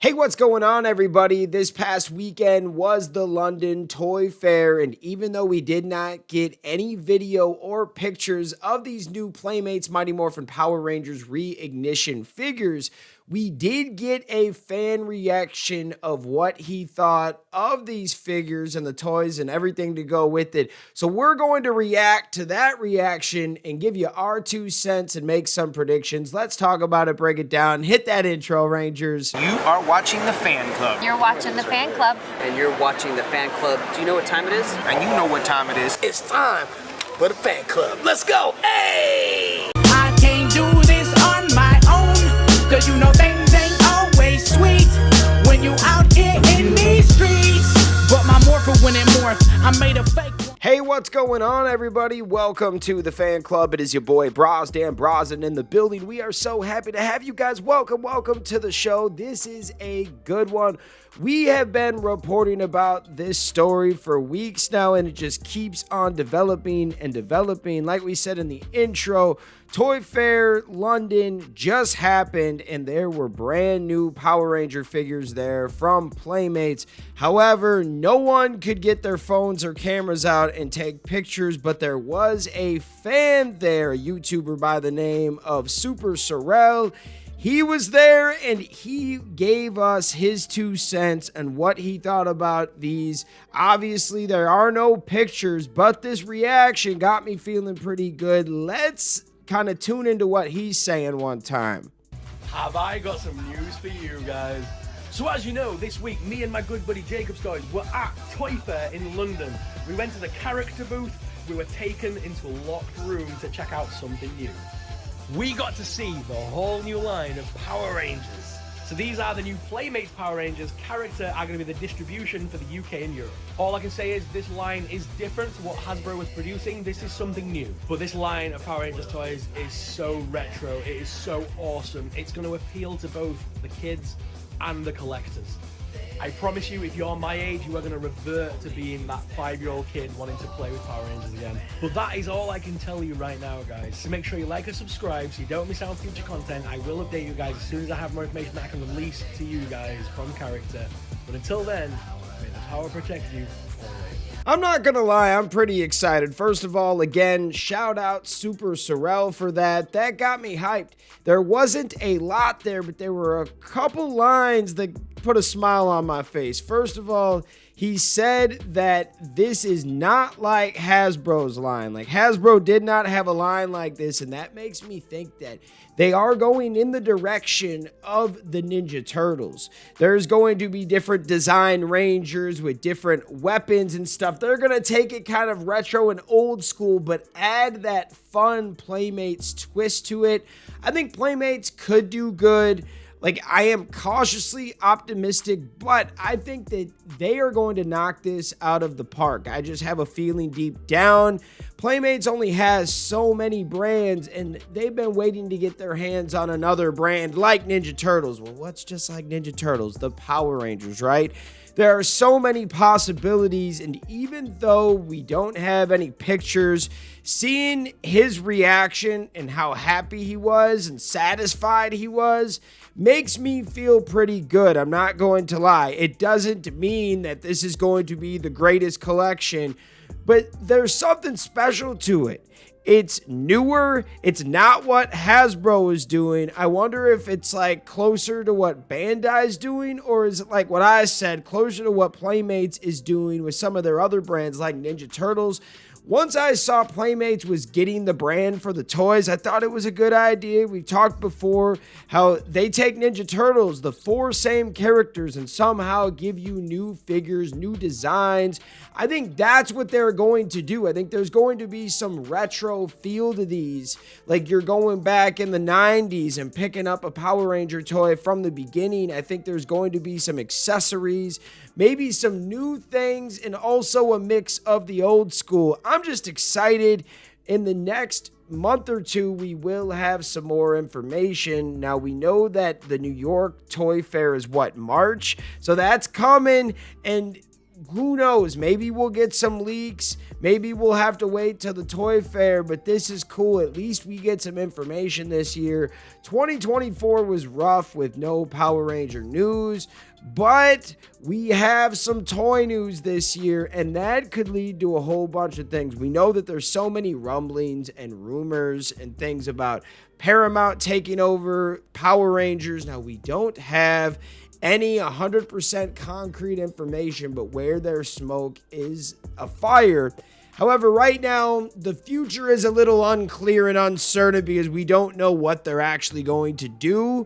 Hey, what's going on, everybody? This past weekend was the London Toy Fair, and even though we did not get any video or pictures of these new Playmates Mighty Morphin Power Rangers Reignition figures, we did get a fan reaction of what he thought of these figures and the toys and everything to go with it. So we're going to react to that reaction and give you our 2 cents and make some predictions. Let's talk about it, break it down. Hit that intro, Rangers. You are watching the Fan Club. You're watching the Fan Club. And you're watching the Fan Club. Do you know what time it is? And you know what time it is. It's time for the Fan Club. Let's go. Hey! I can't do this on my own, cause you know things ain't always sweet when you out here in these streets. But my morphin when it morph, I made a fake one. Hey, what's going on, everybody? Welcome to the Fan Club. It is your boy Bros, Dan Brosnan in the building. We are so happy to have you guys. Welcome to the show. This is a good one. We have been reporting about this story for weeks now, and it just keeps on developing and developing. Like we said in the intro, Toy Fair London just happened, and there were brand new Power Ranger figures there from Playmates. However, no one could get their phones or cameras out and take pictures, but there was a fan there, a YouTuber by the name of Super Sorrel. He was there and he gave us his 2 cents and what he thought about these. Obviously, there are no pictures, but this reaction got me feeling pretty good. Let's kind of tune into what he's saying one time. Have I got some news for you guys? So as you know, this week, me and my good buddy Jacob's Toys were at Toy Fair in London. We went to the character booth. We were taken into a locked room to check out something new. We got to see the whole new line of Power Rangers. So these are the new Playmates Power Rangers. Character are going to be the distribution for the UK and Europe. All I can say is this line is different to what Hasbro was producing. This is something new. But this line of Power Rangers toys is so retro. It is so awesome. It's going to appeal to both the kids and the collectors. I promise you, if you're my age, you are going to revert to being that 5-year-old kid wanting to play with Power Rangers again. But that is all I can tell you right now, guys. So make sure you like and subscribe so you don't miss out on future content. I will update you guys as soon as I have more information that I can release to you guys from character. But until then, may the power protect you always. I'm not gonna lie, I'm pretty excited. First of all, again, shout out Super Sorrel for that. That got me hyped. There wasn't a lot there, but there were a couple lines that put a smile on my face. First of all, he said that this is not like Hasbro's line. Like, Hasbro did not have a line like this, and that makes me think that they are going in the direction of the Ninja Turtles. There's going to be different design Rangers with different weapons and stuff. They're going to take it kind of retro and old school, but add that fun Playmates twist to it. I think Playmates could do good. Like, I am cautiously optimistic, but I think that they are going to knock this out of the park. I just have a feeling deep down. Playmates only has so many brands, and they've been waiting to get their hands on another brand like Ninja Turtles. Well, what's just like Ninja Turtles? The Power Rangers, right? There are so many possibilities, and even though we don't have any pictures, seeing his reaction and how happy he was and satisfied he was makes me feel pretty good. I'm not going to lie. It doesn't mean that this is going to be the greatest collection, but there's something special to it. It's newer. It's not what Hasbro is doing. I wonder if it's like closer to what Bandai's doing, or is it like what I said, closer to what Playmates is doing with some of their other brands like Ninja Turtles. Once I saw Playmates was getting the brand for the toys, I thought it was a good idea. We talked before how they take Ninja Turtles, the 4 same characters, and somehow give you new figures, new designs. I think that's what they're going to do. I think there's going to be some retro feel to these. Like you're going back in the 90s and picking up a Power Ranger toy from the beginning. I think there's going to be some accessories, maybe some new things, and also a mix of the old school. I'm just excited. In the next month or two, we will have some more information. Now, we know that the New York Toy Fair is what, March? So that's coming, and who knows? Maybe we'll get some leaks. Maybe we'll have to wait till the toy fair, but this is cool. At least we get some information this year. 2024 was rough with no Power Ranger news, but we have some toy news this year, and that could lead to a whole bunch of things. We know that there's so many rumblings and rumors and things about Paramount taking over Power Rangers. Now, we don't have any 100% concrete information, but where there's smoke is a fire. However, right now, the future is a little unclear and uncertain because we don't know what they're actually going to do.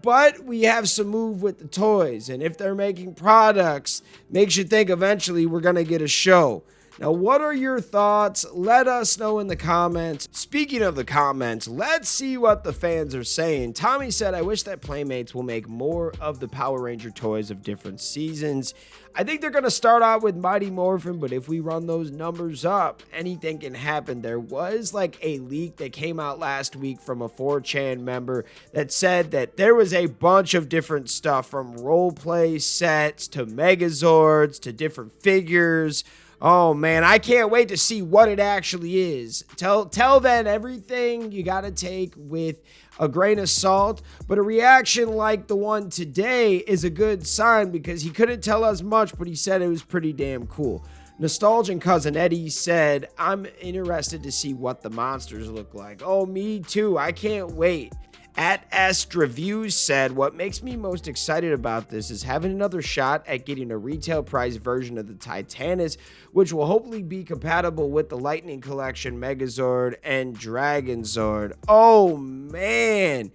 But we have some move with the toys, and if they're making products, makes you think eventually we're going to get a show. Now, what are your thoughts? Let us know in the comments. Speaking of the comments, let's see what the fans are saying. Tommy said, I wish that Playmates will make more of the Power Ranger toys of different seasons. I think they're going to start out with Mighty Morphin, but if we run those numbers up, anything can happen. There was like a leak that came out last week from a 4chan member that said that there was a bunch of different stuff from roleplay sets to Megazords to different figures. Oh man, I can't wait to see what it actually is. Tell that everything you gotta take with a grain of salt, but a reaction like the one today is a good sign because he couldn't tell us much, but he said it was pretty damn cool. Nostalgic Cousin Eddie said, I'm interested to see what the monsters look like. Oh, me too. I can't wait. At Est Reviews said, what makes me most excited about this is having another shot at getting a retail price version of the Titanus, which will hopefully be compatible with the Lightning Collection Megazord and Dragonzord. Oh man,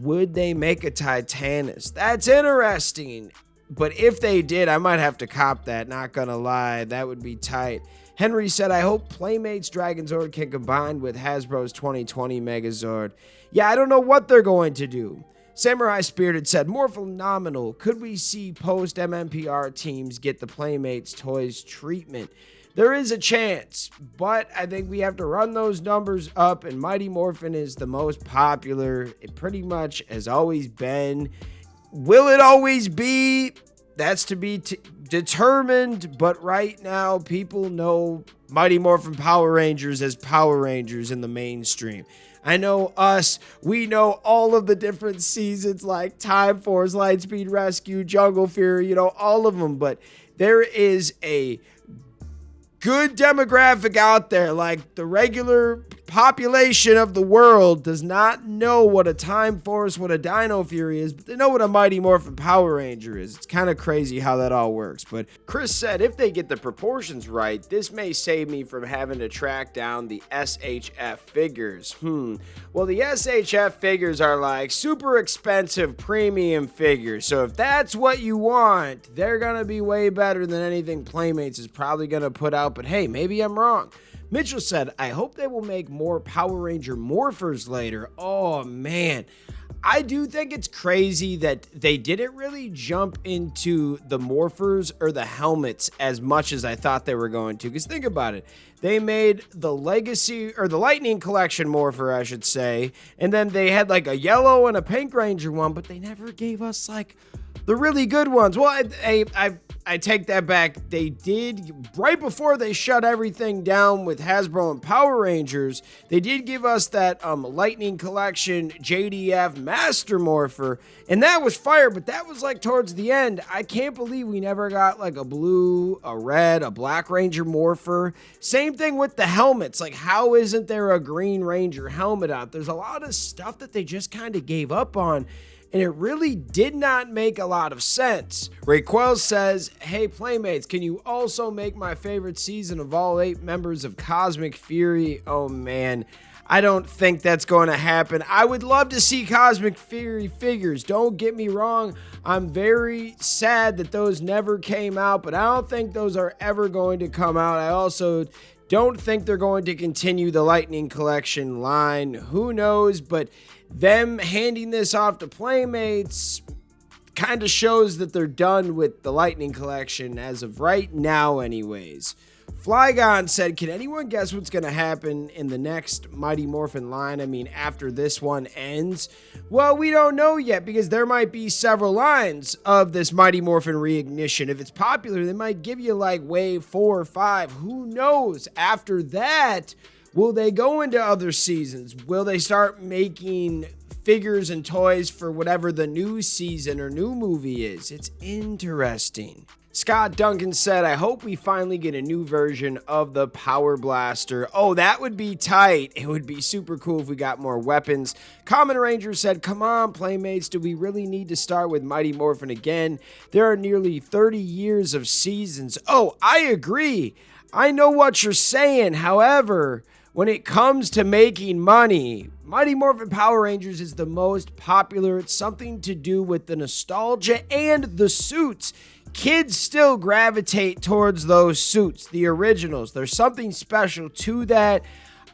would they make a Titanus? That's interesting. But if they did, I might have to cop that, not gonna lie. That would be tight. Henry said, I hope Playmates Dragonzord can combine with Hasbro's 2020 Megazord. Yeah, I don't know what they're going to do. Samurai Spirited said, more phenomenal. Could we see post-MMPR teams get the Playmates toys treatment? There is a chance, but I think we have to run those numbers up, and Mighty Morphin is the most popular. It pretty much has always been. Will it always be? That's to be determined, but right now people know Mighty Morphin Power Rangers as Power Rangers in the mainstream. I know us, we know all of the different seasons like Time Force, Lightspeed Rescue, Jungle Fury, all of them, but there is a good demographic out there. Like the regular population of the world does not know what a Time Force, what a Dino Fury is, but they know what a Mighty Morphin Power Ranger is. It's kind of crazy how that all works. But Chris said, if they get the proportions right, this may save me from having to track down the SHF figures. Well, the SHF figures are like super expensive premium figures. So if that's what you want, they're going to be way better than anything Playmates is probably going to put out. But hey, maybe I'm wrong. Mitchell said, I hope they will make more Power Ranger morphers later. Oh man, I do think it's crazy that they didn't really jump into the morphers or the helmets as much as I thought they were going to. Because think about it. They made the Legacy, or the Lightning Collection morpher, I should say. And then they had like a yellow and a pink Ranger one, but they never gave us like the really good ones. Well, I take that back. They did, right before they shut everything down with Hasbro and Power Rangers, they did give us that Lightning Collection JDF Master Morpher, and that was fire, but that was like towards the end. I can't believe we never got like a blue, a red, a black Ranger Morpher. Same thing with the helmets. Like, how isn't there a Green Ranger helmet out? There's a lot of stuff that they just kind of gave up on, and it really did not make a lot of sense. Raquel says, hey Playmates, can you also make my favorite season of all 8 members of Cosmic Fury? Oh man, I don't think that's going to happen. I would love to see Cosmic Fury figures. Don't get me wrong. I'm very sad that those never came out, but I don't think those are ever going to come out. I also don't think they're going to continue the Lightning Collection line. Who knows? But them handing this off to Playmates kind of shows that they're done with the Lightning Collection as of right now anyways. Flygon said, can anyone guess what's going to happen in the next Mighty Morphin line? I mean, after this one ends? Well, we don't know yet because there might be several lines of this Mighty Morphin Reignition. If it's popular, they might give you like wave 4 or 5. Who knows? After that, will they go into other seasons? Will they start making figures and toys for whatever the new season or new movie is? It's interesting. Scott Duncan said, I hope we finally get a new version of the Power Blaster. Oh, that would be tight. It would be super cool if we got more weapons. Common Ranger said, come on, Playmates, do we really need to start with Mighty Morphin again? There are nearly 30 years of seasons. Oh, I agree. I know what you're saying. However, when it comes to making money, Mighty Morphin Power Rangers is the most popular. It's something to do with the nostalgia and the suits. Kids still gravitate towards those suits, the originals. There's something special to that.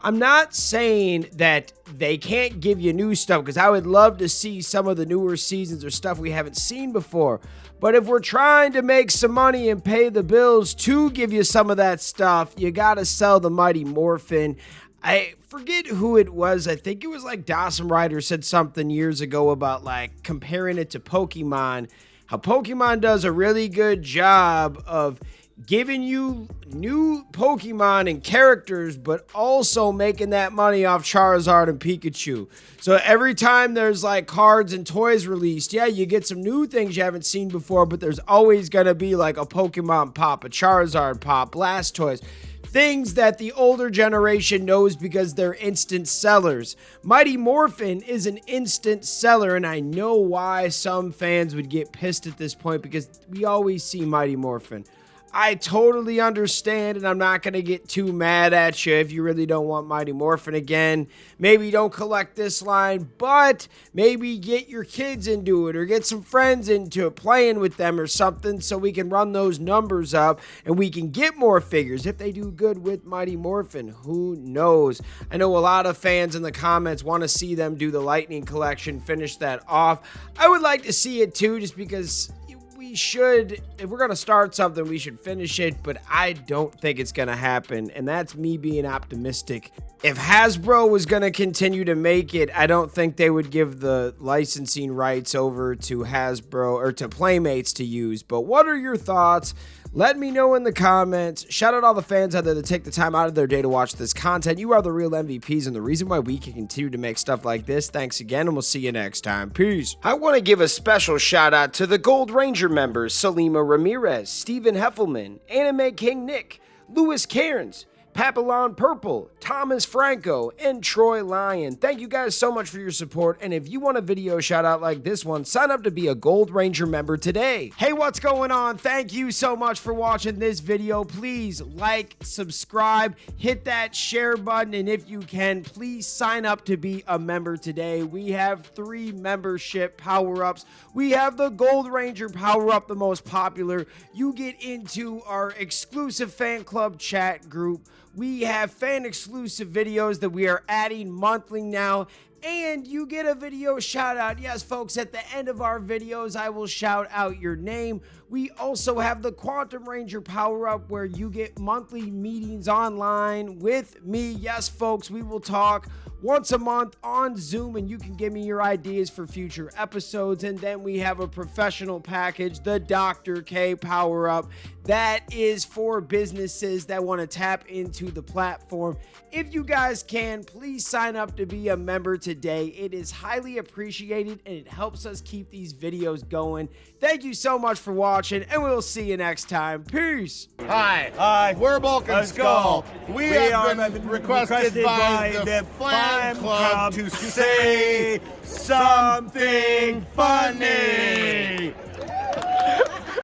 I'm not saying that they can't give you new stuff, because I would love to see some of the newer seasons or stuff we haven't seen before. But if we're trying to make some money and pay the bills to give you some of that stuff, you gotta sell the Mighty Morphin. I forget who it was. I think it was like Dawson Ryder said something years ago about like comparing it to Pokemon. How Pokemon does a really good job of giving you new Pokemon and characters, but also making that money off Charizard and Pikachu. So every time there's like cards and toys released, yeah, you get some new things you haven't seen before, but there's always going to be like a Pokemon pop, a Charizard pop, Blastoise. Things that the older generation knows because they're instant sellers. Mighty Morphin is an instant seller, and I know why some fans would get pissed at this point because we always see Mighty Morphin. I totally understand, and I'm not going to get too mad at you if you really don't want Mighty Morphin again. Maybe don't collect this line, but maybe get your kids into it or get some friends into it, playing with them or something, so we can run those numbers up and we can get more figures. If they do good with Mighty Morphin, who knows? I know a lot of fans in the comments want to see them do the Lightning Collection, finish that off. I would like to see it too, just because we should, if we're going to start something, we should finish it, but I don't think it's going to happen, and that's me being optimistic. If Hasbro was going to continue to make it, I don't think they would give the licensing rights over to Hasbro or to Playmates to use, but what are your thoughts? Let me know in the comments. Shout out all the fans out there that take the time out of their day to watch this content. You are the real MVPs and the reason why we can continue to make stuff like this. Thanks again, and we'll see you next time. Peace. I want to give a special shout out to the Gold Ranger members, Salima Ramirez, Stephen Heffelman, Anime King Nick, Louis Cairns, Papillon Purple, Thomas Franco, and Troy Lyon. Thank you guys so much for your support, and if you want a video shout out like this one, sign up to be a Gold Ranger member today. Hey, what's going on? Thank you so much for watching this video. Please like, subscribe, hit that share button, and if you can, please sign up to be a member today. We have 3 membership power-ups. We have the Gold Ranger power-up, the most popular. You get into our exclusive fan club chat group. We have fan exclusive videos that we are adding monthly now, and you get a video shout out. Yes, folks, at the end of our videos, I will shout out your name. We also have the Quantum Ranger power up where you get monthly meetings online with me. Yes, folks, we will talk once a month on Zoom, and you can give me your ideas for future episodes. And then we have a professional package, the Dr. K power up. That is for businesses that want to tap into the platform. If you guys can, please sign up to be a member today. It is highly appreciated, and it helps us keep these videos going. Thank you so much for watching, and we'll see you next time. Peace. Hi, we're Bulk and Skull. We have been requested by the fan club to say something funny.